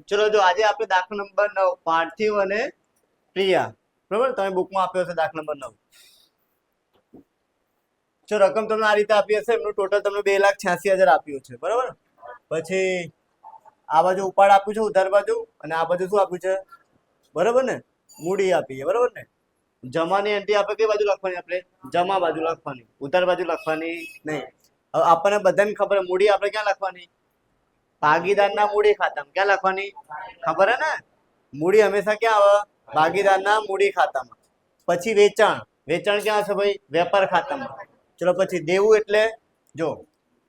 ચલો જો આજે આપણે દાખલા નંબર 9 પાર્થિવ અને પ્રિયા, બરોબર? તમે બુકમાં આપ્યો છે દાખલા નંબર 9. જો રકમ તમને આ રીતે આપી હશે, એમનું ટોટલ તમને 2,86,000 આપ્યું છે, બરોબર? પછી આ બાજુ ઉપાડ આપ્યું છે ઉધાર બાજુ, અને આ બાજુ શું આપ્યું છે, બરોબર ને? મૂડી આપી છે, બરોબર ને? જમાની એન્ટ્રી આપણે કઈ બાજુ લખવાની? આપણે જમા બાજુ લખવાની, ઉધાર બાજુ લખવાની નહીં. હવે આપણને બધાને ખબર, મૂડી આપણે ક્યાં લખવાની? ભાગીદારના મૂડી ખાતામાં. ક્યાં લખવાની? ખબર હે ને? મૂડી હંમેશા ક્યાં આવે? ભાગીદારના મૂડી ખાતામાં. પછી વેચાણ, વેચાણ ક્યાં હશે ભાઈ? વેપાર ખાતામાં. ચલો પછી દેવું એટલે, જો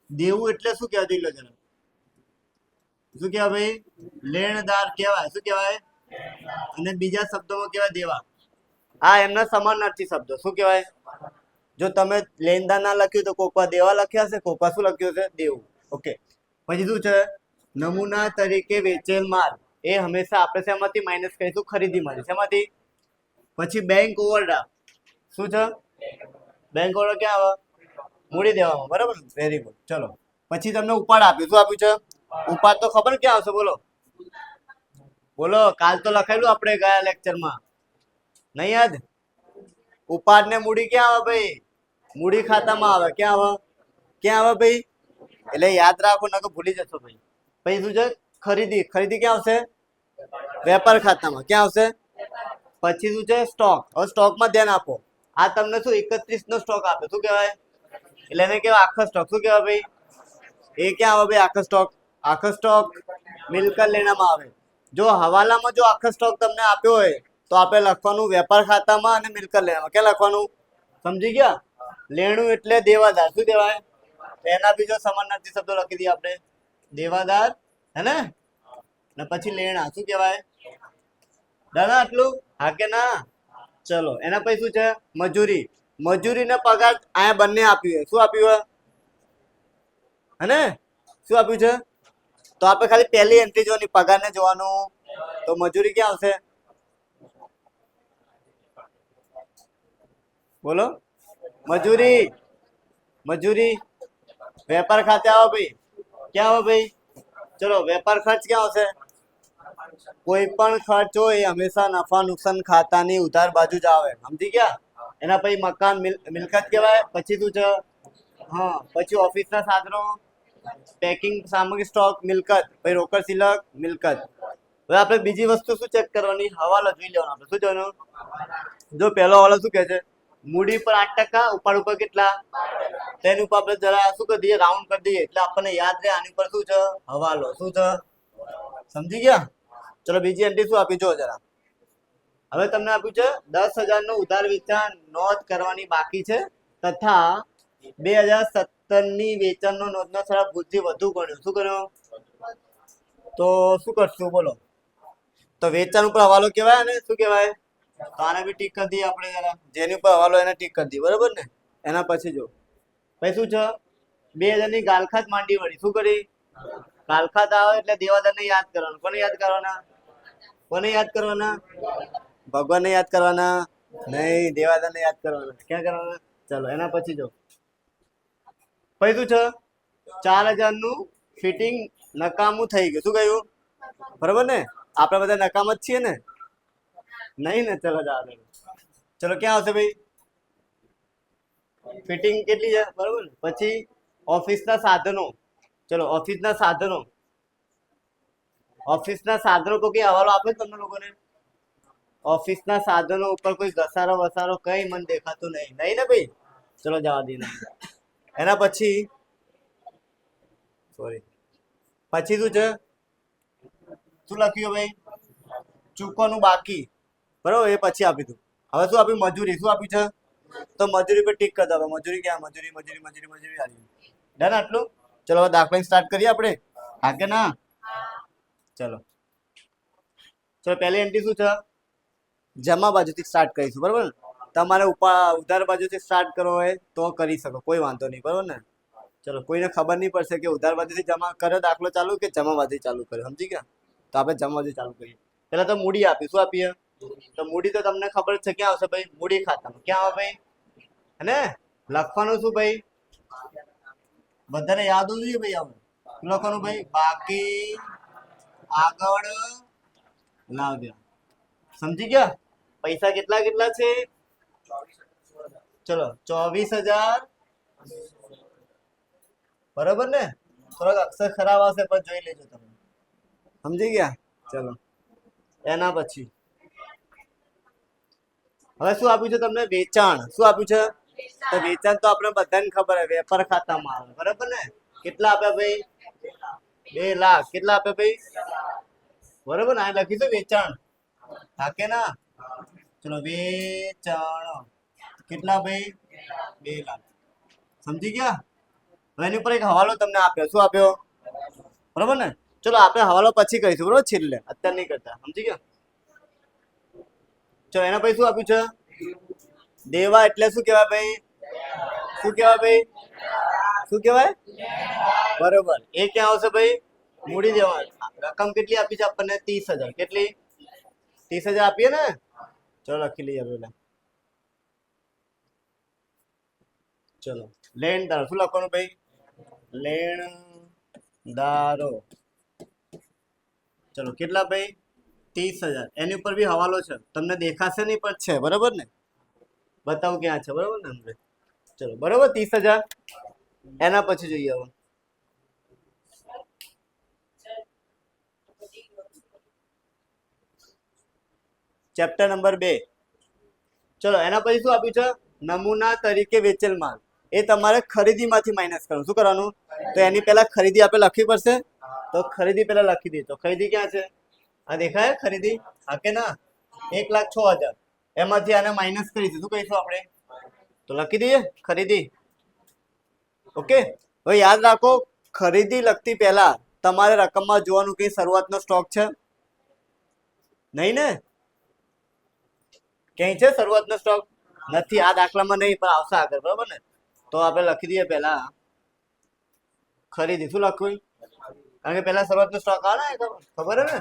દેવું એટલે શું કહેવાય? જોઈ લો જરા, શું કહેવાય ભાઈ? લેણદાર કહેવાય. શું કહેવાય? અને બીજા શબ્દોમાં કહેવાય દેવા. આ એમના સમાનાર્થી શબ્દો. શું કહેવાય? જો તમે લેણદાર ના લખ્યું તો કોકવા દેવા લખ્યા હશે, કોકવા શું લખ્યું છે? દેવું. ઓકે. પછી શું છે? નમૂના તરીકે વેચેલ માલ એ હંમેશા આપણે શેમાંથી માઇનસ કરીશું? ખરીદીમાંથી. શેમાંથી? પછી બેંક ઓવરડ્રાફ્ટ. શું છે? બેંક ઓવરડ્રાફ્ટ ક્યાં આવે? મૂડી દેવામાં, બરાબર? Very good. ચલો પછી તમને ઉપાડ આપ્યું. શું આપ્યું છે? ઉપાડ તો ખબર ક્યાં આવશે? બોલો બોલો. કાલ તો લખાયેલું આપણે ગયા લેક્ચરમાં, નહીં યાદ? ઉપાડ ને મૂડી ક્યાં આવે ભાઈ? મૂડી ખાતામાં આવે. ક્યાં આવે? ક્યાં આવે ભાઈ? એટલે યાદ રાખો, નકર ભૂલી જશો ભાઈ. પછી શું છે? ખરીદી. ખરીદી ક્યાં આવશે? વેપાર ખાતામાં. ક્યાં આવશે? પછી શું છે? સ્ટોક. હવે સ્ટોકમાં ધ્યાન આપો. આ તમને શું 31 નો સ્ટોક આપે. શું કહેવાય? એટલે એને કહેવાય આખો સ્ટોક. શું કહેવાય ભાઈ? એ ક્યાં આવે ભાઈ? આખો સ્ટોક. આખો સ્ટોક મિલકત લેણામાં આવે. જો હવાલામાં જો આખો સ્ટોક તમને આપ્યો હોય તો આપણે લખવાનું વેપાર ખાતામાં અને મિલકત લેણામાં. ક્યાં લખવાનું? સમજી ગયા? લેણું એટલે દેવાદાર. શું કહેવાય? એના બીજો સમાનાર્થી શબ્દો લખી દઈએ આપણે. દેવાદાર, હે ને? ને પછી લેણા. શું કહેવાય? દાદા આટલું? હા કે ના? ચલો એના પછી શું છે? મજૂરી. મજૂરી ને પગાર અહીંયા બંને આપ્યું હોય. શું આપ્યું હોય? હે ને? શું આપ્યું છે? તો આપણે ખાલી પહેલી એન્ટ્રી જોવાની, પગાર ને જોવાનું. તો મજૂરી ક્યાં આવશે? બોલો. મજૂરી. મજૂરી વેપાર ખાતે આવો ભાઈ. ક્યાં આવો ભાઈ? ચલો વેપાર ખર્ચ ક્યાં આવશે? કોઈ પણ ખર્ચ હોય હંમેશા નફા નુકસાન ખાતાની ઉધાર બાજુ જ આવે. સમજી ગયા? એના પછી મકાન મિલકત કહેવાય. પછી શું છે? હા, પછી ઓફિસના સાધનો, પેકિંગ સામગ્રી, સ્ટોક, મિલકત. પછી રોકડ સિલક, મિલકત. હવે આપણે બીજી વસ્તુ શું ચેક કરવાની? હવાલો જોઈ લેવાનો. આપણે શું જોવાનું? જો પહેલો હવાલો શું કહે છે? મૂડી પર 8%, ઉપાડ ઉપર કેટલા? તેની ઉપર આપણે જરા શું કરી દઈએ? રાઉન્ડ કરી દઈએ એટલે આપણને યાદ રહે. આની ઉપર શું છે? હવાલો. શું છે? સમજી ગયા? ચલો બીજી એન્ટ્રી શું આપી? જો જરા, હવે તમને આપ્યું છે 10,000 નો ઉધાર વેચાણ નોંધ કરવાની બાકી છે તથા 2017 ની વેચાણનો નોંધનો સરાપ વૃદ્ધિ વધુ ગણ્યો. શું કર્યો? તો શું કરશું બોલો? તો વેચાણ ઉપર હવાલો કહેવાય ને? શું કહેવાય? તો આને બી ટીક કરી દઈએ આપણે જરા. જેની ઉપર હવાલો એને ટીક કરી દઈએ, બરાબર ને? એના પછી જો પછી શું છે? 2000 ની ગાલખાત માંડી વળી. શું કરી? ગાલખાત આવે એટલે દેવાદારને યાદ કરવાનું. કોને યાદ કરવાના? કોને યાદ કરવાના? ભગવાનને યાદ કરવાના નહીં, દેવાદારને યાદ કરવાના. ક્યાં કરવાના? ચલો એના પછી જો પછી શું છે? 4,000 નું ફિટિંગ નકામું થઈ ગયું. શું કહ્યું? બરોબર ને? આપણે બધા નકામ જ છીએ ને? નહીં ને? ચલો જવા. ચલો ક્યાં આવશે ભાઈ? ફિટિંગ કેટલી છે? બરોબર ને? પછી ઓફિસના સાધનો. ચલો ઓફિસના સાધનો. ઓફિસના સાધનો તો કઈ હવાલો આપે તમને લોકોને? ઓફિસના સાધનો ઉપર કોઈ ઘસારો વસારો કઈ મન દેખાતું નહીં. નહીં ને ભાઈ? ચલો જવા દઈએ. એના પછી સોરી, પછી શું છે? શું લખ્યું ભાઈ? ચૂકવાનું બાકી. બરોબર, એ પછી આપી દઉં. હવે શું આપ્યું? મજૂરી. શું આપ્યું છે? તો મજૂરી પર ટીક કરી દો. મજૂરી ક્યાં? મજૂરી મજૂરી મજૂરી મજૂરી આવી. ડન આટલું? ચલો હવે દાખલા સ્ટાર્ટ કરીએ આપણે. હા કે ના? ચલો ચલો પહેલી એન્ટ્રી શું છે? જમા બાજુથી સ્ટાર્ટ કરીશું, બરોબર ને? તમારે ઉધાર બાજુથી સ્ટાર્ટ કરવો હોય તો કરી શકો, કોઈ વાંધો નહીં, બરોબર ને? ચલો કોઈને ખબર નહીં પડશે કે ઉધાર બાજુથી જમા કર્યો દાખલો ચાલુ કે જમા બાજુથી ચાલુ કર્યો. સમજી ગયા? તો આપણે જમા બાજુ ચાલુ કરીએ. પહેલા તો મૂડી આપી. શું આપીએ? તો મૂડી તો તમને ખબર છે ક્યાં આવશે ભાઈ? મૂડી ખાતામાં. ક્યાં આવે ભાઈ? હે લખવાનું શું ભાઈ? બધાને યાદ હોવું જોઈએ ભાઈ. આવું લખવાનું ભાઈ. બાકી આગળ લાવ્યા. સમજી ગયા? પૈસા કેટલા કેટલા છે? ચલો 24,000. બરોબર ને? થોડાક અક્ષર ખરાબ આવશે પણ જોઈ લેજો તમે. સમજી ગયા? ચલો એના પછી હવે શું આપ્યું છે તમને? વેચાણ. શું આપ્યું છે? તો વેચાણ તો આપણે બધાને ખબર છે, વેપાર ખાતામાં આવે. બરાબર ને? કેટલા આપ્યા ભાઈ? 2 લાખ. કેટલા આપ્યા ભાઈ? બરોબર ને? આ લખીશું વેચાણ. હા કે ના? ચલો વેચાણ કેટલા ભાઈ? 2 લાખ. સમજી ગયા? હવે એની ઉપર એક હવાલો તમને આપ્યો. શું આપ્યો? બરોબર ને? ચલો આપણે હવાલો પછી કહીશું. બરોબર? છેલ્લે, અત્યારે નહીં કરતા. સમજી ગયા? ચલો એના પછી શું આપ્યું છે? દેવા. એટલે શું કહેવાય ભાઈ? શું કહેવાય ભાઈ? શું કહેવાય? બરોબર. એ ક્યાં આવશે ભાઈ? મૂડી દેવા. રકમ કેટલી આપી છે આપણને? 30,000. કેટલી? 30,000 આપીએ ને? ચલો લખી લઈએ પેલા. ચલો લેણદારો. શું લખવાનું ભાઈ? લેણદારો. ચલો કેટલા ભાઈ? 30,000. એની ઉપર બી હવાલો છે, તમને દેખાશે નહીં પણ છે. બરોબર ને? બતાવું ક્યાં છે. બરોબર ને? અંદર. ચલો બરોબર. 30,000. એના પછી જોઈએ હવે ચેપ્ટર નંબર 2. ચલો એના પછી શું આપ્યું છે? નમૂના તરીકે વેચેલ માલ. એ તમારે ખરીદીમાંથી માઇનસ કરવાનું. શું કરવાનું? તો એની પહેલા ખરીદી આપણે લખવી પડશે. તો ખરીદી પહેલા લખી દઈએ. તો ખરીદી ક્યાં છે? આ દેખાય ખરીદી? હા કે ના? 1,06,000. એમાંથી આને માઇનસ કરીશું. શું કહીશું આપણે? તો લખી દઈએ ખરીદી. ઓકે. હવે યાદ રાખો, ખરીદી લખતી પહેલા તમારે રકમમાં જોવાનું કે શરૂઆતનો સ્ટોક છે? નહીં ને? ક્યાંય છે શરૂઆતનો સ્ટોક? નથી. આ દાખલામાં નહીં, પણ આવશે આગળ. બરોબર ને? તો આપણે લખી દઈએ પહેલા ખરીદી. શું લખવું? કારણ કે પહેલા શરૂઆતનો સ્ટોક આવે ને, ખબર હે ને?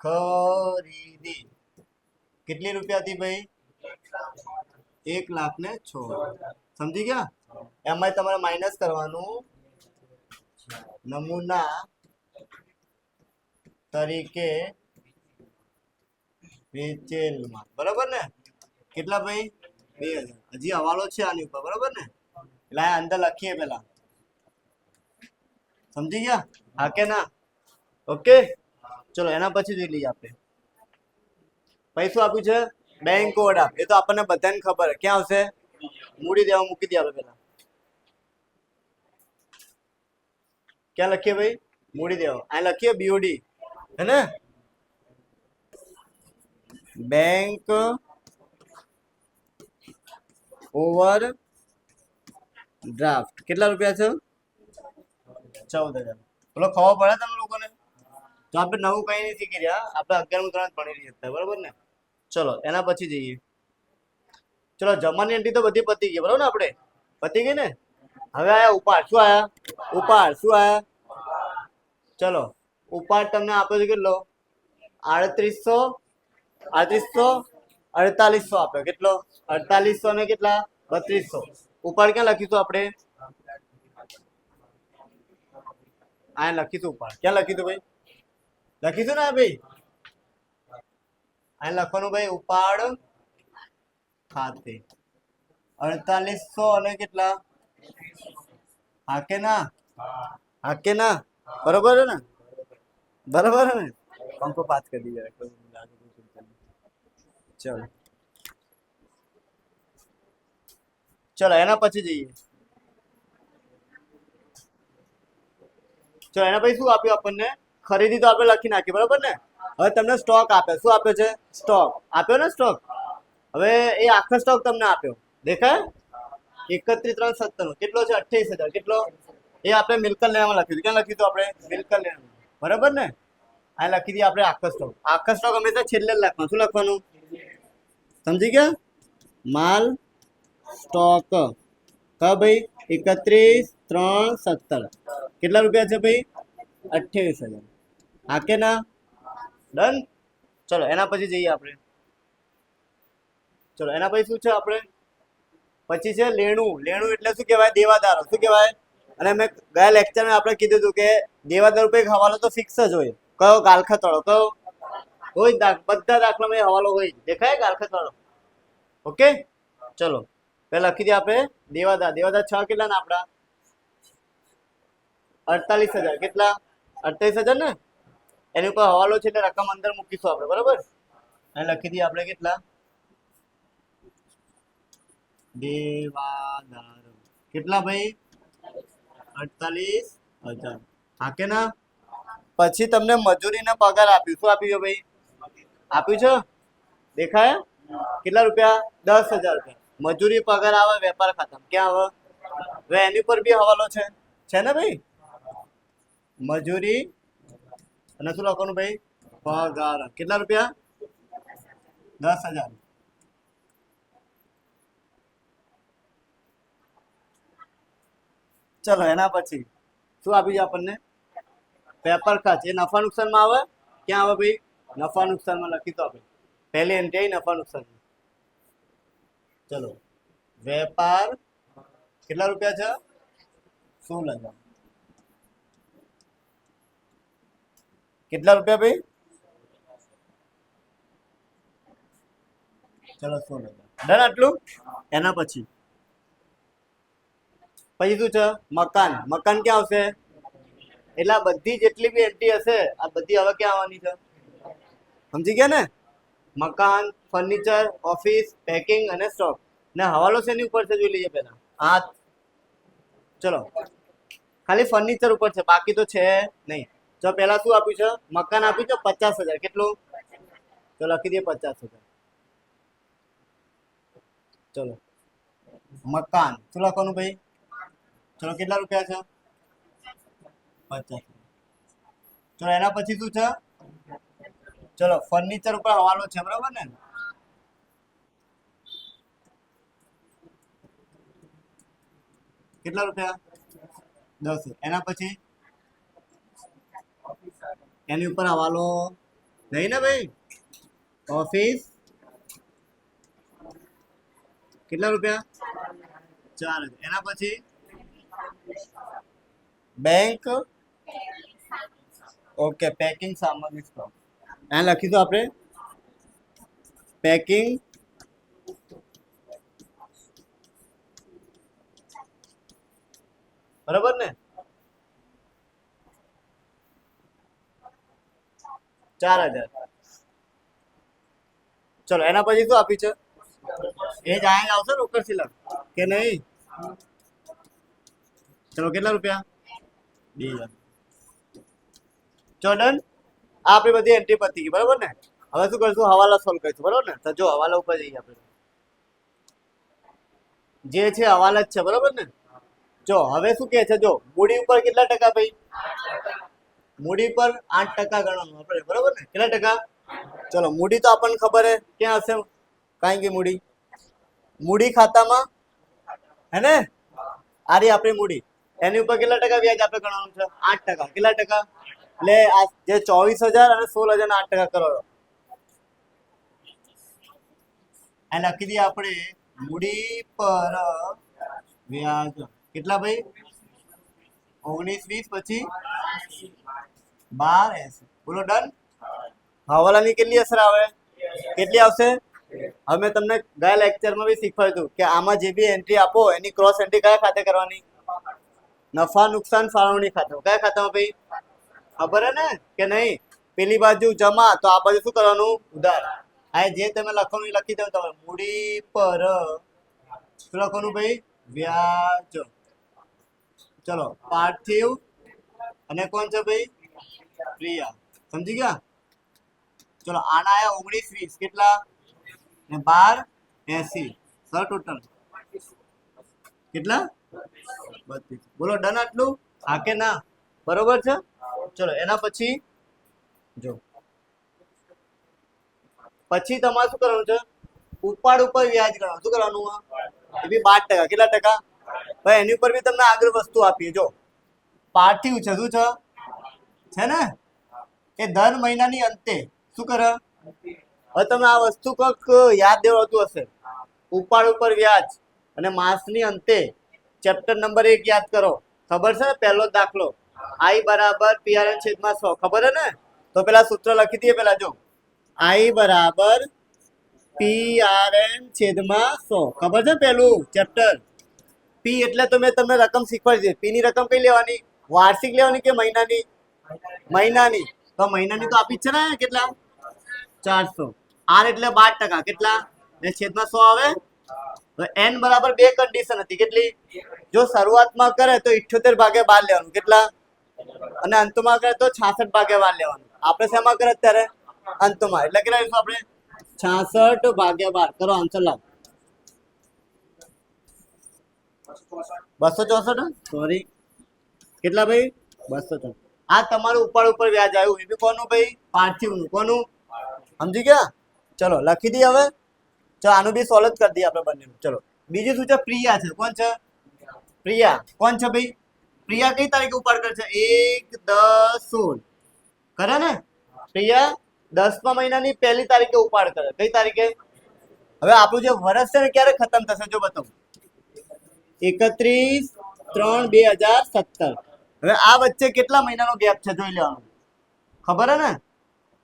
ખરીદી કેટલી રૂપિયા હતી ભાઈ? 1,06,000. સમજી ગયા? એમાં તમારે માઇનસ કરવાનું નમૂના તરીકે વેચેલ માલ. બરોબર ને? કેટલા ભાઈ? 2,000. હજી હવાલો છે આની ઉપર. બરોબર ને? એટલે અંદર લખીએ પેલા. સમજી ગયા? હા કે ના? ઓકે. ચલો એના પછી જોઈ લઈએ આપણે. પૈસું આપ્યું છે બેંક કોડ આપ. એ તો આપણને બધાને ખબર. ક્યાં આવશે? મૂડી દેવા. મૂકી દે આપણે પેલા. ક્યાં લખીએ ભાઈ? મૂડી દેવા. આ લખીએ બીઓડી. હે ને? Bank over draft. કેટલા રૂપિયા છે? 14,000. બોલો ખબર પડે તમે લોકોને? તો આપણે નવું કઈ નહીં શીખી રહ્યા. આપણે 11મું ધોરણ ભણી રહ્યા હતા. બરોબર ને? ચલો એના પછી જઈએ. ચલો જમાની એન્ટ્રી તો બધી પતી ગઈ. બરોબર ને? આપણે પતી ગઈ ને? હવે આયા ઉપાડ. શું આયા? ઉપાડ. શું આયા? ચલો ઉપાડ તમને આપ્યો છે કેટલો? 3800. 4800 આપ્યો. કેટલો? 4800 ને કેટલા? 3200. ઉપાડ ક્યાં લખીશું આપણે? આ લખીશું ઉપાડ. ક્યાં લખીશું ભાઈ? લખીશું ને ભાઈ? આ લખવાનું ભાઈ ઉપાડ ખાતે 4800 અને કેટલા? હા કે ના? હા કે ના? બરોબર है ना? बराबर है ना? हमको बात कर दीजिए. चलो चलो એના પછી જઈએ. ચલો એના પછી શું આપ્યું આપણને? ખરીદી તો આપણે લખી નાખી. બરાબર ને? હવે તમને સ્ટોક આપે. શું આપ્યો છે? સ્ટોક આપ્યો ને? સ્ટોક. હવે એ આખો સ્ટોક તમને આપ્યો. દેખાય? 31,397. કેટલો છે? 28,000. કેટલો? એ આપણે મિલકત લેવામાં લખ્યું. ક્યાં લખ્યું હતું આપણે? મિલકત લેવામાં. બરાબર ને? આ લખી દઈએ આપણે આખો સ્ટોક. આખો સ્ટોક હંમેશા છેલ્લે જ લખવાનું. શું લખવાનું? સમજી ગયા? માલ સ્ટોક ભાઈ 31,397. કેટલા રૂપિયા છે ભાઈ? 28,000. હા કે ના? ડન. ચલો એના પછી જઈએ આપણે. ચલો એના પછી શું છે આપણે? પછી છે લેણું. લેણું એટલે શું કહેવાય? દેવાદારો. શું કહેવાય? અને મેં ગયા લેક્ચરમાં આપણે કીધું હતું કે દેવાદાર ઉપર એક હવાલો તો ફિક્સ જ હોય. કયો ગાલખતવાળો કયો હોય બધા દાખલામાં એ હવાલો હોય દેખાય ગાલખતવાળો ઓકે ચલો પેલા લખી દઈએ આપણે દેવાદા 6 કેટલા ના આપડા 48,000 કેટલા 48,000 ને એની ઉપર હવાલો છે એટલે રકમ અંદર મૂકીશું આપણે બરાબર અને લખી દઈએ આપણે કેટલા દેવાદાર કેટલા ભાઈ 48,000 હા કે ના પછી તમને મજૂરીનો પગાર આપ્યું શું આપ્યું ભાઈ આપ્યું છે દેખાય કેટલા રૂપિયા 10,000 રૂપિયા મજૂરી પગાર આવે વેપાર ખાતામાં ક્યાં આવે હવે એની પર બી હવાલો છે ને ભાઈ મજૂરી અને શું લખવાનું ભાઈ પગાર કેટલા રૂપિયા 10,000 ચલો એના પછી શું આપ્યું છે આપણને વેપાર ખાત એ નફા નુકસાનમાં આવે ક્યાં આવે ભાઈ નફા નુકસાનમાં લખી તો આપણે પહેલી એન્ટ્રી આવી નફા નુકસાન ચલો વેપાર કેટલા રૂપિયા છે 16,000 કેટલા રૂપિયા ભાઈ ચલો 16,000 ડન આટલું એના પછી શું છે મકાન ક્યાં આવશે એટલે આ બધી જેટલી બી એન્ટ્રી હશે આ બધી હવે ક્યાં આવવાની છે સમજી ગયા ને મકાન ફર્નિચર ઓફિસ પેકિંગ અને સ્ટોક ને હવાલો શેની ઉપર છે જોઈ લઈએ પહેલા હા ચલો ખાલી ફર્નિચર ઉપર છે બાકી તો છે નહીં જો પહેલા શું આપ્યું છે મકાન આપ્યું છે 50,000 કેટલું તો લખી દઈએ 50,000 ચલો મકાન શું લખવાનું ભાઈ ચલો કેટલા રૂપિયા છે 50 ચલો એના પછી શું છે ચલો ફર્નિચર ઉપર હવાલો છે બરાબર ને કેટલા રૂપિયા 10 એના પછી એની ઉપર હવાલો નહીં ને ભાઈ ઓફિસ કેટલા રૂપિયા 4,000 એના પછી બેંક ઓકે પેકિંગ સામગ્રી સ્ટોક અહીં લખી દો આપણે પેકિંગ બરાબર ને 4,000 ચલો એના પછી શું આપ્યું છે એ જ આયા આવશે ને ઉપર સિલક કે નહીં ચલો કેટલા રૂપિયા 2,000 ચલો ડન આ આપણી બધી એન્ટ્રી પતી ગઈ બરાબર ને હવે શું કરીશું હવાલા સોલ્વ કરીશું બરાબર ને તો જો હવાલા ઉપર જઈએ આપણે જે છે હવાલા જ છે બરાબર ને જો હવે શું કહે છે જો મૂડી ઉપર કેટલા ટકા ભાઈ મૂડી પર 8% ગણવાનું આપણે બરાબર ને કેટલા ટકા ચલો મૂડી તો આપણને ખબર હે ક્યાં હશે કાંઈ કે મૂડી ખાતામાં હે ને આ રહી આપણી મૂડી એની ઉપર કેટલા ટકા વ્યાજ આપણે ગણવાનું છે 8% કેટલા ટકા એટલે આ જે 24,000 અને 16,000 ના 8% કરો આ લખી દઈએ આપણે મૂડી પર વ્યાજ કેટલા ભાઈ 19 20 પછી 12 80 બોલો ડન હવાલાની કેટલી અસર આવે કેટલી આવશે હવે મેં તમને ગયા લેક્ચરમાં બી શીખવાડ્યું કે આમાં જે બી એન્ટ્રી આપો એની ક્રોસ એન્ટ્રી કયા ખાતે કરવાની નફા નુકસાન ફાળવણી ખાતે કયા ખાતામાં ભાઈ ખબર હે ને કે નહીં પેલી બાજુ જમા તો આ બાજુ શું કરવાનું ઉધાર આ જે તમે લખવાનું લખી દો તમે મૂડી પર શું લખવાનું ભાઈ વ્યાજ ચલો પાર્થિવ અને કોણ છે ભાઈ પ્રિયા સમજી ગયા ચલો આના આયા 19 20 કેટલા ને 12 80 સર ટોટલ કેટલા 32 બોલો ડન આટલું હા કે ના બરોબર છે ચલો એના પછી જો પછી તમારે શું કરવાનું છે ઉપાડ ઉપર વ્યાજ ગણવાનું શું કરવાનું એ બી 12% કેટલા ટકા ભાઈ એની ઉપર બી તમને આગળ વસ્તુ આપીએ જો પાર્થિવ છે શું છે ને એ દર મહિનાની અંતે શું કરે હવે તમે આ વસ્તુ કોક યાદ દેવાતું હશે ઉપાડ ઉપર વ્યાજ અને માસની અંતે ચેપ્ટર નંબર 1 યાદ કરો ખબર છે પહેલો દાખલો I = PR/100 ખબર હે ને તો પેલા સૂત્ર લખી દઈએ પેલા જો I બરાબર PRN છેદમાં 100 ખબર છે પેલું ચેપ્ટર પી એટલે તો મેં તમને રકમ શીખવાડી છે પી ની રકમ કઈ લેવાની વાર્ષિક લેવાની કે મહિનાની મહિનાની તો મહિનાની તો આપી જ છે ને કેટલા 400 આર એટલે 12% કેટલા ને છેદમાં 100 આવે તો n બરાબર બે કન્ડિશન હતી કેટલી જો શરૂઆતમાં કરે તો 78 ભાગ્યા 12 લેવાનું કેટલા અને અંતમાં કરે તો 66 ભાગ્યા 12 લેવાનું આપણે શેમાં કરે અત્યારે અંતમાં એટલે કેટલા લઈશું આપણે 66 ભાગ્યા 12 કરો આન્સર લાવો 264 સોરી કેટલા ભાઈ 264 આ તમારું ઉપર વ્યાજ આવ્યું એ બી કોનું ભાઈ પાર્થિવનું કોનું સમજી ગયા ચલો લખી દઈએ હવે ચલો આનું બી સોલ્વ કરી દઈએ આપણે બંનેનું ચલો બીજું શું છે પ્રિયા છે કોણ છે પ્રિયા કોણ છે ભાઈ પ્રિયા કઈ તારીખે ઉપાડ કરે છે 1/10/16 કરે ને પ્રિયા 10મા મહિનાની પહેલી તારીખે ઉપાડ કરે કઈ તારીખે હવે આપણું જે વર્ષ છે ને ક્યારે ખતમ થશે જો બતાવું 31/3/2017 હવે આ વચ્ચે કેટલા મહિનાનો ગેપ છે જોઈ લેવાનું ખબર હે ને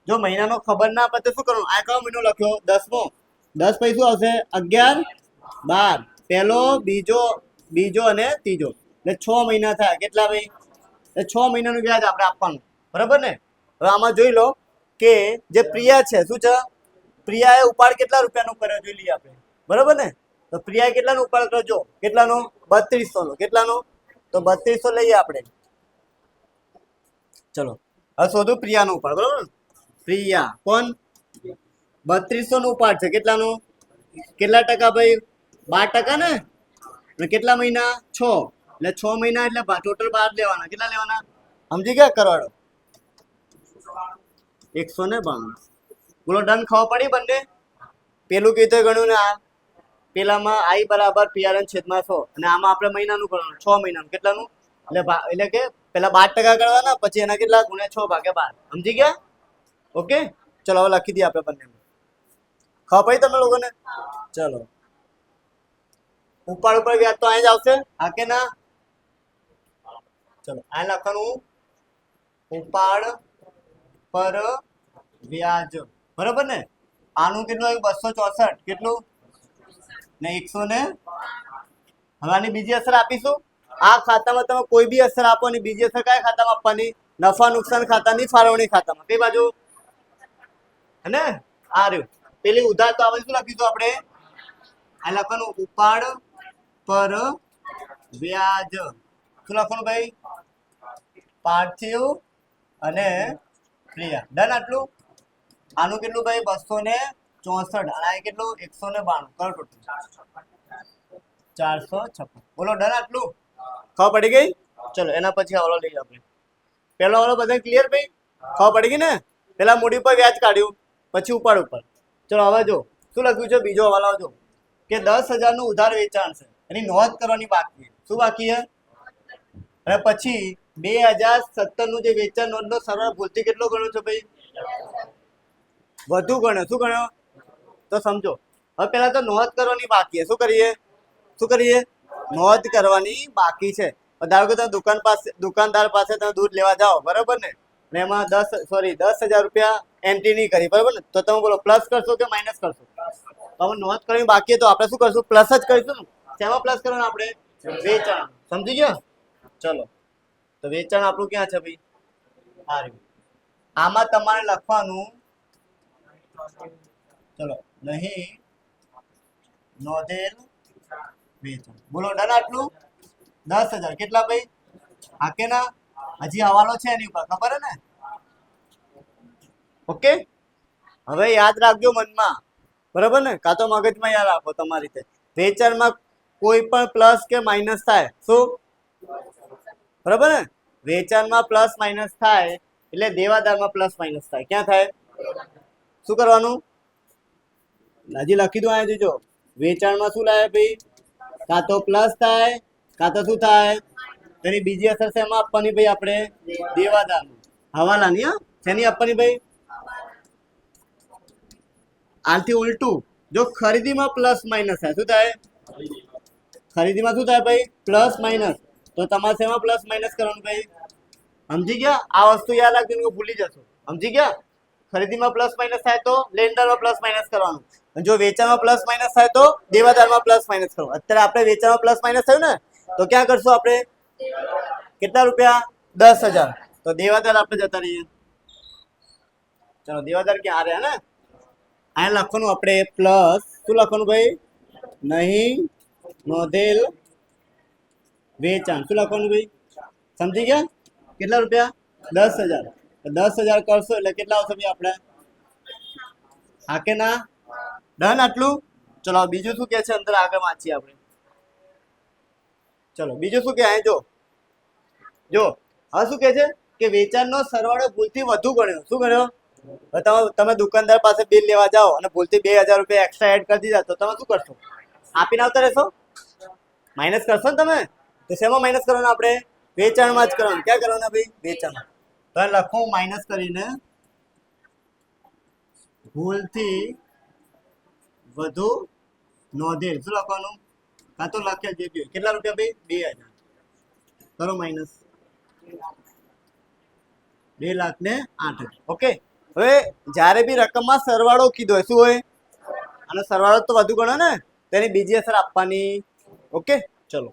જો મહિનાનો ખબર ના પડે શું કરવાનું આ કયો મહિનો લખ્યો 10મો 10 પછી શું આવશે 11 12 પહેલો બીજો અને ત્રીજો એટલે 6 મહિના થાય કેટલા ભાઈ એટલે 6 મહિનાનું વ્યાજ આપણે આપવાનું બરાબર ને હવે આમાં જોઈ લો કે જે પ્રિયા છે શું છે પ્રિયાએ ઉપાડ કેટલા રૂપિયાનો કર્યો જોઈ લઈએ આપણે બરાબર ને તો પ્રિયાએ કેટલાનો ઉપાડ કર્યો જો કેટલાનો 3200 નો કેટલાનો તો 3200 લઈએ આપણે ચલો હવે શોધો પ્રિયાનો ઉપાડ બરાબર પ્રિયા કોણ 3200 નો ઉપાડ છે કેટલાનો કેટલા ટકા ભાઈ 12% ને અને કેટલા મહિના 6 એટલે 6 મહિના એટલે ટોટલ 12 લેવાના કેટલા લેવાના સમજી ગયા કરવાડો 192 બોલો ડન ખબર પડી બંને પેલું કીધું ગણ્યું ને આ પેલામાં I બરાબર PRN છેદમાં 100 અને આમાં આપણે મહિનાનું કરવાનું 6 મહિનાનું કેટલાનું એટલે કે પેલા 12% કરવાના પછી એના કેટલા ગુણ્યા 6 ભાગ્યા 12 સમજી ગયા ઓકે ચલો હવે લખી દઈએ આપણે બંને ખબર પડી તમે લોકોને ચલો ઉપર વ્યાજ તો અહીં જ આવશે હા કે ના ચલો અહીં લખવાનું ઉપાડ પર વ્યાજ બરાબર ને આનું કેટલું આવ્યું 264 કેટલું ને 100 ને હવે આની બીજી અસર આપીશું આ ખાતામાં તમે કોઈ બી અસર આપો ને બીજી અસર કયા ખાતામાં આપવાની નફા નુકસાન ખાતાની ફાળવણી ખાતામાં કઈ બાજુ હે ને આ રહ્યું પેલી ઉધાર તો આવે શું લખીશું આપણે આ લખવાનું ઉપાડ પર વ્યાજ શું લખવાનું ભાઈ પાર્થિવ અને પ્રિયા ડન આટલું આનું કેટલું ભાઈ 264 અને આ કેટલું 192 કરો ટોટલ 456 બોલો ડન આટલું ખબર પડી ગઈ ચલો એના પછી હવાલો લઈએ આપણે પહેલો હવાલો બધા ક્લિયર ભાઈ ખબર પડી ગઈ ને પેલા મૂડી પર વ્યાજ કાઢ્યું પછી ઉપાડ ઉપર ચલો હવે જો શું લખ્યું છે બીજો હવાલો જો કે 10,000 નું ઉધાર વેચાણ છે એની નોંધ કરવાની બાકી છે શું બાકી છે અને પછી 2017 નું જે વેચાણ નોંધ નો સરળ ભૂલથી કેટલો ગણ્યો છે ભાઈ વધુ ગણ્યો શું ગણ્યો તો સમજો હવે પેલા તો નોંધ કરવાની બાકી છે શું કરીએ નોંધ કરવાની બાકી છે ધારો કે તમે દુકાનદાર પાસે તમે દૂધ લેવા જાઓ બરાબર ને અને એમાં 10,000 રૂપિયા એન્ટ્રી નહીં કરી બરાબર ને તો તમે બોલો પ્લસ કરશો કે માઇનસ કરશો તમે નોંધ કરવાની બાકી તો આપણે શું કરશું પ્લસ જ કરીશું ને શેમાં પ્લસ કરવાનું આપણે વેચાણ સમજી ગયા ચલો તો વેચાણ આપણું ક્યાં છે ભાઈ આ રહ્યું આમાં તમારે લખવાનું ચલો નહીં નોંધેલ વેચાણ બોલો ડન આટલું 10,000 કેટલા ભાઈ હા કે ના હજી હવાલો છે એની ઉપર ખબર હે ને ઓકે હવે યાદ રાખજો મનમાં બરાબર ને કાં તો મગજમાં યાદ રાખો તમારી રીતે વેચાણમાં કોઈ પણ પ્લસ કે માઇનસ થાય શું બરાબર ને વેચાણમાં પ્લસ માઇનસ થાય એટલે દેવાદારમાં પ્લસ માઇનસ થાય ક્યાં થાય શું કરવાનું હજી લખી દો અહીંયા જોજો વેચાણમાં શું લાવે ભાઈ કાં તો પ્લસ થાય કાં તો શું થાય તેની બીજી અસર છે એમાં આપવાની ભાઈ આપણે દેવાદારની હવાલાની હા શેની આપવાની ભાઈ આનાથી ઉલટું જો ખરીદીમાં પ્લસ માઇનસ થાય શું થાય ખરીદીમાં શું થાય ભાઈ પ્લસ માઇનસ તો તમારે શેમાં પ્લસ માઇનસ કરવાનું ભાઈ સમજી ગયા? આ વસ્તુ યાદ રાખજો કે ભૂલી જશો. સમજી ગયા? ખરીદીમાં પ્લસ માઇનસ થાય તો લેણદારમાં પ્લસ માઇનસ કરવાનું, અને જો વેચાણમાં પ્લસ માઇનસ થાય તો દેવાદારમાં પ્લસ માઇનસ કરવાનું. અત્યારે આપણે વેચાણમાં પ્લસ માઇનસ થયું ને, તો ક્યાં કરશું આપણે? કેટલા રૂપિયા? 10,000. તો દેવાદાર આપણે જતા રહીએ. ચલો દેવાદાર ક્યાં આ રહ્યા ને, અહીંયા લખવાનું આપણે પ્લસ. શું લખવાનું ભાઈ? નહીં નોંધેલ વેચાણ. શું લખવાનું ભાઈ? સમજી ગયા? કેટલા રૂપિયા? 10,000. 10,000 કરશો એટલે કેટલા આવશે ભાઈ આપણે? હા કે ના? ડન આટલું? ચલો બીજું શું કે છે અંદર આગળ વાંચીએ આપણે. ચલો બીજું શું કે અહીં જો હવે શું કે છે કે વેચાણનો સરવાળો ભૂલથી વધુ ગણ્યો. શું ગણ્યો? તમે દુકાનદાર પાસે બિલ લેવા જાઓ અને ભૂલથી 2,000 રૂપિયા એક્સ્ટ્રા એડ કરી દીધા, તો તમે શું કરશો? આપીને આવતા રહેશો? માઇનસ કરશો ને તમે? તો શેમાં માઇનસ કરવાના આપણે? વેચાણમાં જ કરવાનું. ક્યાં કરવાના ભાઈ? વેચાણમાં. તો લખું માઇનસ કરીને ભૂલથી વધુ નોંધેલ. શું લખવાનું? કાં તો લખ્યા જે બી. કેટલા રૂપિયા ભાઈ? 2,000. કરો માઇનસ. 2,08,000. ઓકે. હવે જ્યારે બી રકમમાં સરવાળો કીધો હોય, શું હોય? અને સરવાળો તો વધુ ગણો ને, તેની બીજી અસર આપવાની. ઓકે ચલો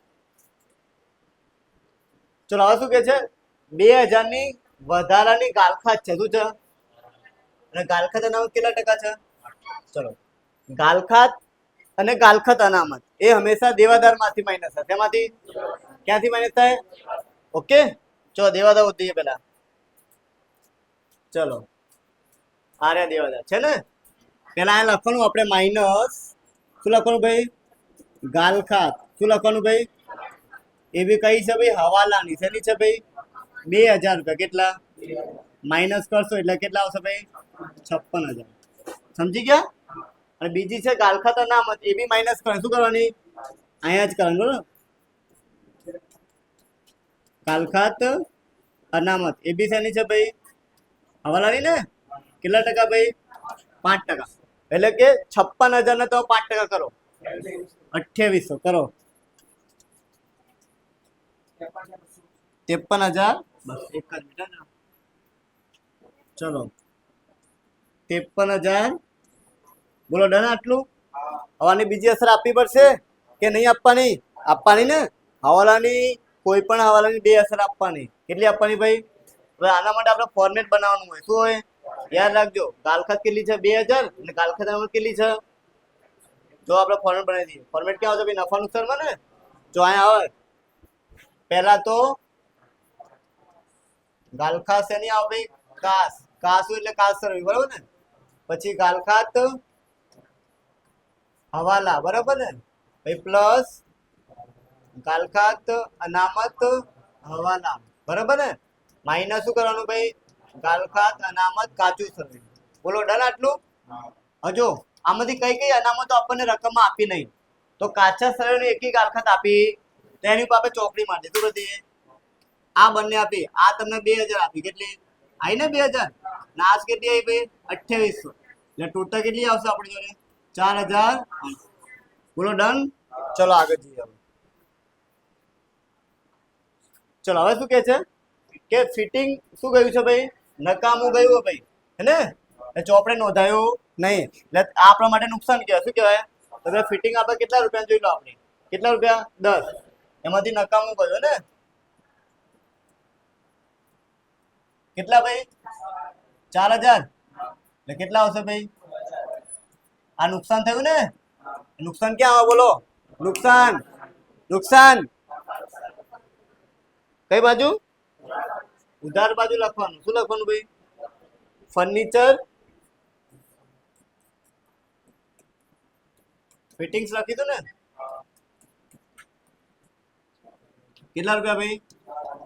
ચલો હવે શું કે છે? 2,000 ની વધારાની ગાલખાત છે. શું છે? અને ગાલખાત અનામત કેટલા ટકા છે? ચલો ગાલખાત અને ગાલખાત અનામત એ હંમેશા દેવાદાર માંથી માઇનસ થાય. તેમાંથી ક્યાંથી માઇનસ થાય? ઓકે ચલો દેવાદાર વધીએ પેલા. ચલો આર્યા દેવાદાર છે ને, પેલા આ લખવાનું આપણે માઇનસ. શું લખવાનું ભાઈ? ગાલખાત. શું લખવાનું ભાઈ? એ બી કઈ છે ભાઈ? હવાલાની. શેની છે ભાઈ? 2,000 રૂપિયા. કેટલા? માઇનસ કરશો એટલે કેટલા આવશે ભાઈ? 56,000. સમજી ગયા? અને બીજી છે ગાલખાત અનામત, એ બી માઇનસ કરે. શું કરવાની? અહીંયા જ કરવાનું બરોબર. ગાલખાત અનામત એ બી શેની છે ભાઈ? હવાલાની ને. કેટલા ટકા ભાઈ? 5%. એટલે કે 56,000 ને તો 5% કરો. 2800 કરો. 53,000. બસ એક જ મિનિટ. ચલો 53,000. બોલો ડન આટલું? હવાની બીજી અસર આપવી પડશે કે નહીં આપવાની? આપવાની ને. હવાલાની કોઈ પણ હવાલાની 2 અસર આપવાની. કેટલી આપવાની ભાઈ? હવે આના માટે આપણે ફોર્મેટ બનાવવાનું હોય. શું હોય? યાદ રાખજો. ગાલખાત કેટલી છે? 2,000. અને ગાલખાત અનામત કેટલી છે? જો આપણે ફોર્મેટ બનાવી દઈએ. ફોર્મેટ ક્યાં આવશે ભાઈ? નફા નુકસાનમાં ને. જો અહીંયા આવે પહેલા તો ગાલખાત શેની આવે ભાઈ? કાસ. કાસુ એટલે કાસ સરવી. બરાબર ને. પછી ગાલખાત હવાલા. બરાબર ને. ભાઈ પ્લસ ગાલખાત અનામત હવાલા. બરાબર ને. માઇનસ શું કરવાનું ભાઈ? ગાલખાત અનામત કાચું સરવી. બોલો ડન આટલું? હજુ આમાંથી કઈ કઈ અનામતો આપણને રકમમાં આપી નહીં, તો કાચા સરવૈયાની એકી ગાલખાત આપી તો એની ઉપર આપણે ચોકડી મારી દે. શું બધી? આ બંને આપી. આ તમને 2,000 આપી. કેટલી આવી ને? 2,000. નાશ કેટલી આવી ભાઈ? 2800. એટલે ટોટલ કેટલી આવશે આપણી જોડે? 4,000. બોલો ડન? ચલો આગળ જઈએ. ચલો હવે શું કે છે કે ફિટિંગ શું ગયું છે ભાઈ? નકામું ગયું ભાઈ, હે ને. ચોપડે નોંધાયું નહીં, એટલે આ આપણા માટે નુકસાન કહેવાય. શું કહેવાય? તો ફિટિંગ આપણે કેટલા રૂપિયા જોઈ લો. આપણે કેટલા રૂપિયા? 10. એમાંથી નકામું ગયું ને. કેટલા ભાઈ? 4,000. એટલે કેટલા આવશે ભાઈ? આ નુકસાન થયું ને. નુકસાન ક્યાં આવે બોલો? નુકસાન. નુકસાન કઈ બાજુ? ઉધાર બાજુ લખવાનું. શું લખવાનું ભાઈ? ફર્નિચર ફિટિંગ્સ લખી દો ને. કેટલા રૂપિયા ભાઈ?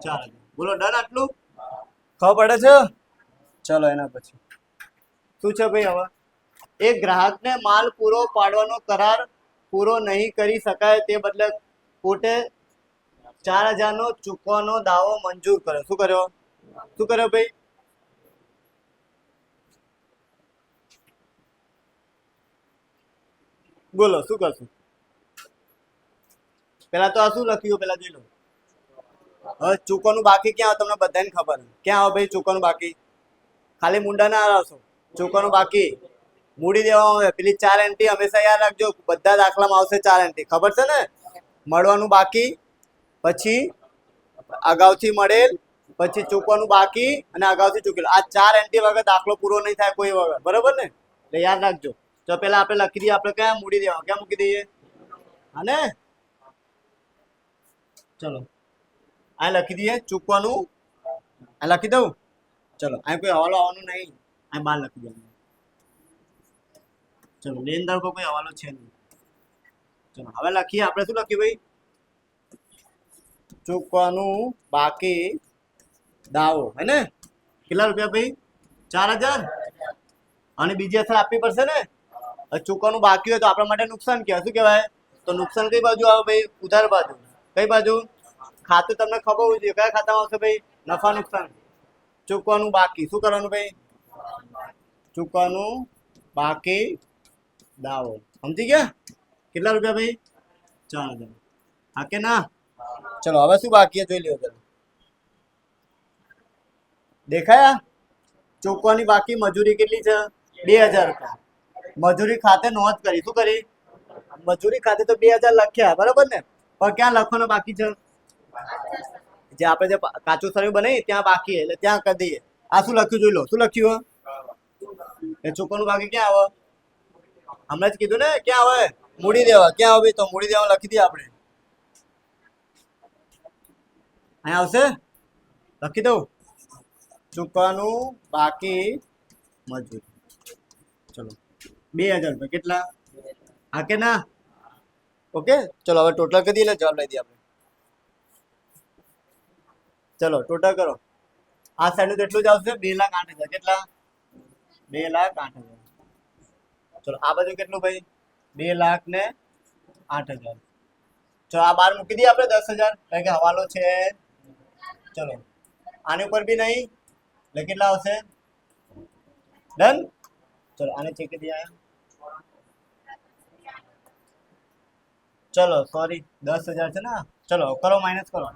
4,000. બોલો ડન આટલું? ખબર પડે છે? ચલો એના પછી શું છે ભાઈ? હવે એક ગ્રાહકને માલ પૂરો પાડવાનો કરાર પૂરો નહીં કરી શકાય તે બદલે કોર્ટે 4,000 નો ચૂકવાનો દાવો મંજૂર કર્યો. શું કર્યો? શું કર્યો ભાઈ? બોલો શું કરશું? પેલા તો આ શું લખ્યું? પેલા જોઈ લો. હવે ચૂકવાનું બાકી ક્યાં આવે તમને બધાને ખબર ક્યાં આવે ભાઈ ચૂકવાનું બાકી ખાલી મુંડા ના આવશો ચૂકવાનું બાકી મૂડી દેવામાં આવે પેલી 4 એન્ટ્રી હંમેશા યાદ રાખજો બધા દાખલામાં આવશે 4 એન્ટ્રી ખબર છે ને મળવાનું બાકી પછી અગાઉથી મળેલ પછી ચૂકવાનું બાકી અને અગાઉથી ચૂકેલ આ 4 એન્ટ્રી વગર દાખલો પૂરો નહીં થાય કોઈ વગર બરોબર ને એટલે યાદ રાખજો તો પેલા આપણે લખી દઈએ આપણે ક્યાં મૂડી દેવા ક્યાં મૂકી દઈએ હા ને ચલો આ લખી દઈએ ચૂકવાનું આ લખી દઉં ચલો આ કોઈ હવાલો આવવાનો નહીં આ બાર લખી દેવાનું ચલો લેનદાર પર કોઈ હવાલો છે નહીં ચલો હવે લખીએ આપણે શું લખ્યું ભાઈ ચૂકવાનું બાકી દાવો હે ને કેટલા રૂપિયા ભાઈ 4000 અને બીજી અસર આપવી પડશે ને ચૂકવાનું બાકી હોય તો આપણા માટે નુકસાન કહેવાય શું કહેવાય તો નુકસાન કઈ બાજુ આવે ભાઈ ઉધાર બાજુ કઈ બાજુ ખાતું તમને ખબર હોવી જોઈએ કયા ખાતામાં આવશે ભાઈ નફા નુકસાન ચૂકવાનું બાકી શું કરવાનું ભાઈ ચૂકવાનું બાકી દાવો સમજી ગયા કેટલા રૂપિયા ભાઈ 4000 હા કે ના ચલો હવે શું બાકી જોઈ લ્યો ચલો દેખાયા ચૂકવાની બાકી મજૂરી કેટલી છે 2000 રૂપિયા મજૂરી ખાતે નોંધ કરી શું કરી મજૂરી ખાતે તો 2000 લખ્યા બરોબર ને પણ ક્યાં લખવાનું બાકી છે જે આપણે જે કાચું સર્યું બનાવી ત્યાં બાકી એટલે ત્યાં કરી દઈએ આ શું લખ્યું જોઈ લો શું લખ્યું એ ચૂકવાનું બાકી ક્યાં આવે હમણાં જ કીધું ને ક્યાં આવે મૂડી દેવા ક્યાં આવે તો મૂડી દેવા લખી દઈએ આપણે અહીંયા આવશે લખી દઉં ચૂકવાનું બાકી મજૂરી ચલો 2000 રૂપિયા કેટલા હા કે ના ઓકે ચલો હવે ટોટલ કરી દઈએ એટલે જવાબ લઈ દઈએ આપણે ચલો ટોટલ કરો આ સાઈડ એટલું જ આવશે 2,08,000 કેટલા 2,08,000 ચલો આ બાજુ કેટલું ભાઈ 2,08,000 ચલો આ બાર મૂકી દઈએ આપણે 10,000 કારણ કે હવાલો છે ચલો આની ઉપર બી નહીં એટલે કેટલા આવશે ડન ચલો આને ચેક દઈએ ચલો સોરી 10,000 છે ને ચલો કરો માઇનસ કરો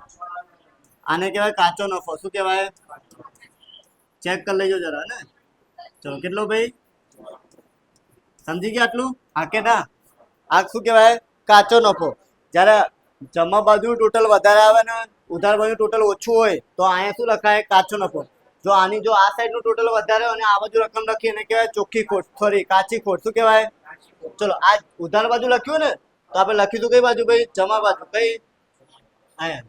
આને કહેવાય કાચો નફો શું કહેવાય ચેક કરી લેજો જરા ને ચલો કેટલો ભાઈ સમજી ગયા આટલું હા કે ના આ શું કહેવાય કાચો નફો જ્યારે જમા બાજુ ટોટલ વધારે આવે ને ઉધાર બાજુ ટોટલ ઓછું હોય તો અહીંયા શું લખાય કાચો નફો જો આની જો આ સાઈડ નું ટોટલ વધારે અને આ બાજુ રકમ લખી એને કહેવાય ચોખ્ખી ખોટ સોરી કાચી ખોટ શું કહેવાય ચલો આ ઉધાર બાજુ લખ્યું ને તો આપણે લખીશું કઈ બાજુ ભાઈ જમા બાજુ કઈ અહીંયા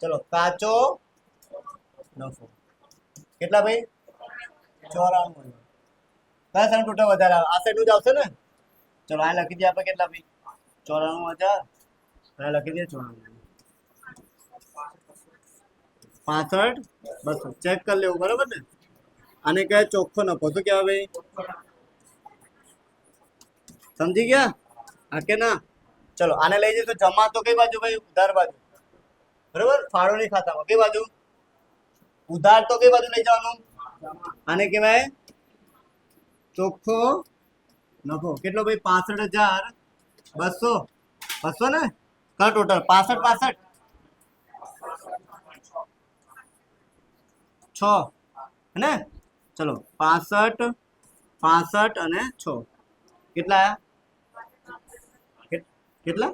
ચલો કાચો નફો કેટલા ભાઈ 94 કયા સાઈડ ટોટલ વધારે આવે આ સાઈડ નું જ આવશે ને ચલો આ લખી દઈએ આપણે કેટલા ભાઈ 94,000 લખી દઈએ 94 65 200 ચેક કરી લેવું બરોબર ને આને કહેવાય ચોખ્ખો નફો શું કહેવાય ભાઈ સમજી ગયા હા કે ના ચલો આને લઈ જઈશું જમા તો કઈ બાજુ ભાઈ ઉધાર બાજુ બરોબર ફાળવણી ખાતામાં કઈ બાજુ ઉધાર તો કઈ બાજુ લઈ જવાનું આને કહેવાય ચોખ્ખો નફો કેટલો ભાઈ 65,200 200 ને કા ટોટલ 65 6 ને ચલો 65 અને 6 કેટલા કેટલા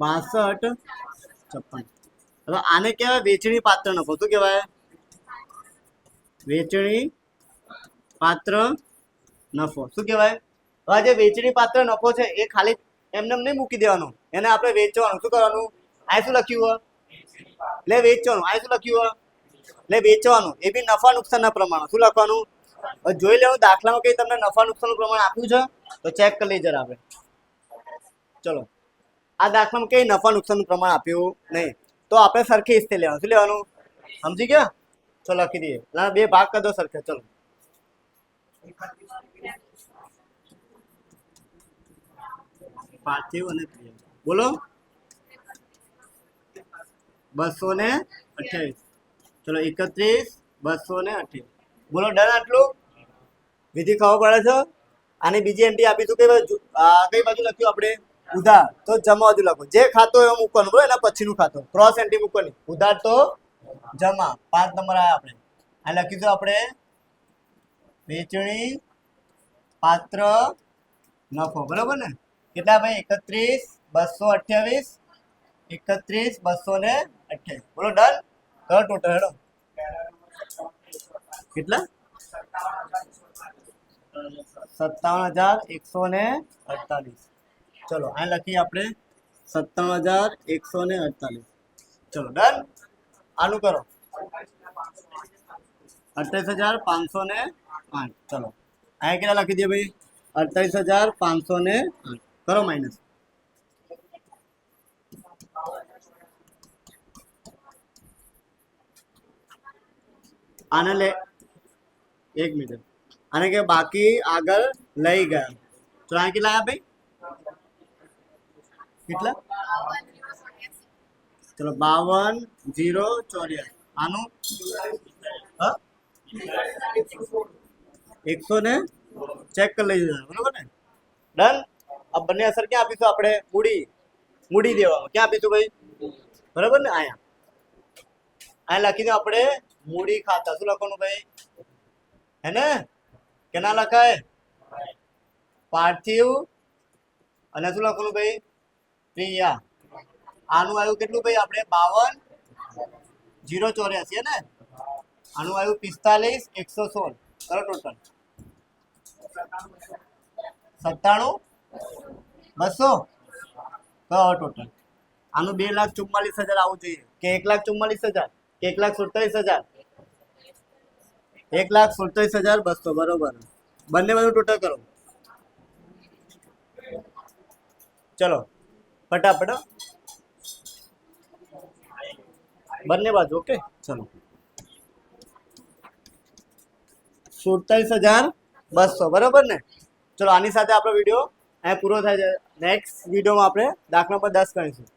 62 56 હવે આને કહેવાય વેચણી પાત્ર નફો શું કહેવાય વેચણી પાત્ર નફો શું કહેવાય હવે જે વેચણી પાત્ર નફો છે એ ખાલી એમને નહીં મૂકી દેવાનો એને આપણે વેચવાનું શું કરવાનું આ શું લખ્યું એટલે વેચવાનું આ શું લખ્યું એટલે વેચવાનું એ બી નફા નુકસાનના પ્રમાણ શું લખવાનું જોઈ લેવું દાખલામાં કઈ તમને નફા નુકસાનનું પ્રમાણ આપ્યું છે તો ચેક કરી લઈએ જરા આપણે ચલો આ દાખલામાં કઈ નફા નુકસાનનું પ્રમાણ આપ્યું નહીં તો આપણે સરખી હિસ્સે લેવાનું શું લેવાનું સમજી ગયા ચલો લખી દઈએ બે ભાગ કરી દો સરખે ચલો પાર્થિવ અને બોલો 228 ચલો 31 228 બોલો ડન આટલું વિધિ ખબર પડે છે આની બીજી એન્ટ્રી આપીશું કઈ બાજુ લખ્યું આપણે ઉધાર તો જમા બાજુ લખો, જે ખાતો એવો મૂકવાનું બરોબર, એના પછીનું ખાતો ક્રોસ એન્ટ્રી મૂકવાની, ઉધાર તો જમા 5 નંબર આયા આપણે આ લખીશું આપણે વેચણી પાત્ર નફો બરોબર ને, કેટલા ભાઈ 31,228 31,228 બોલો ડન કરો ટોટલ હેડો કેટલા 57,148 ચલો આ લખીએ આપણે 57,148 ચલો ડન આનું કરો 28,508 ચલો આ કેટલા લખી દે ભાઈ 28,508 કરો માઇનસ આને લે 1 મિનિટ આને કે બાકી આગળ લઈ ગયા તો આ કેટલા આયા ભાઈ કેટલા ચલો 52,084 આનું હા 100 ને ચેક કરી લઈ જવાનું બરોબર ને ડન अब બંને અસર ક્યાં આપીશું આપણે મૂડી દેવામાં ક્યાં આપીશું ભાઈ બરાબર ને આયા લખી દો આપણે મૂડી ખાતા શું લખવાનું ભાઈ હે ને કેના લખાય પાર્થિવ અને શું લખવાનું ભાઈ પ્રિયા આનું આવ્યું કેટલું ભાઈ આપણે 52,084 હે ને આનું આવ્યું 45,116 કરો ટોટલ 97,200 કહો ટોટલ આનું 2,44,000 આવવું જોઈએ કે 1,44,000 કે 1,47,000 1,47,200 બરોબર બંને બાજુ ટોટલ કરો ચલો ફટાફટ બંને બાજુ ઓકે ચલો 47,200 બરોબર ને ચલો આની સાથે આપણો વિડીયો અહીંયા પૂરો થાય છે નેક્સ્ટ વિડીયોમાં આપણે દાખલા પર 10 કરીશું